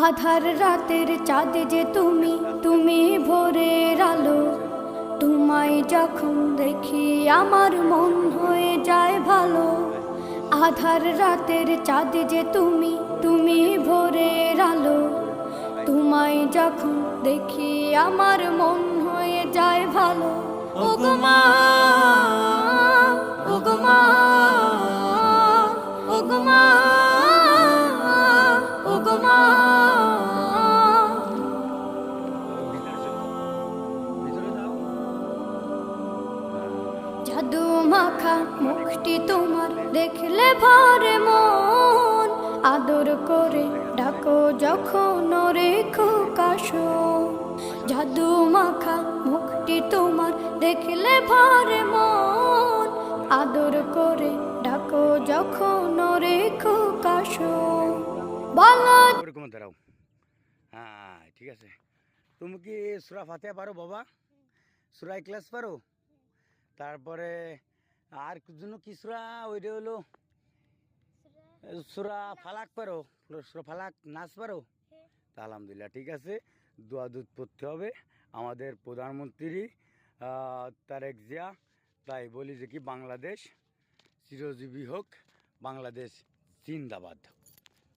আধার রাতের চাঁদ যে তুমি, তুমি ভোরের আলো। তোমায় যখন দেখি আমার মন হয়ে যায় ভালো। আধার রাতের চাঁদ যে তুমি, তুমি ভোরের আলো। তোমায় যখন দেখি আমার মন হয়ে যায় ভালো। ওগো মা, ওগো মা, ওগো মা, ওগো মা। জাদু মাখা মুখটি তোমার দেখলে ভরে মন। আদর করে ডাকো যখন রেখো কাশো। জাদু মাখা মুখটি তোমার দেখলে ভরে মন। আদর করে ডাকো যখন রেখো কাশো। বলো ওরকম দাঁড়াও। হ্যাঁ ঠিক আছে। তুমি কি সূরা ফাতিহা পারো বাবা? সূরা ইখলাস পারো? তারপরে আর জন্য কি সূরা ওইটা হলো সূরা ফালাক পারো? সূরা ফালাক নাচ পারো? তা আলহামদুলিল্লাহ ঠিক আছে। দোয়া দুধ পড়তে হবে। আমাদের প্রধানমন্ত্রী তারেক জিয়া, তাই বলি যে কি বাংলাদেশ চিরজীবী হোক, বাংলাদেশ জিন্দাবাদ।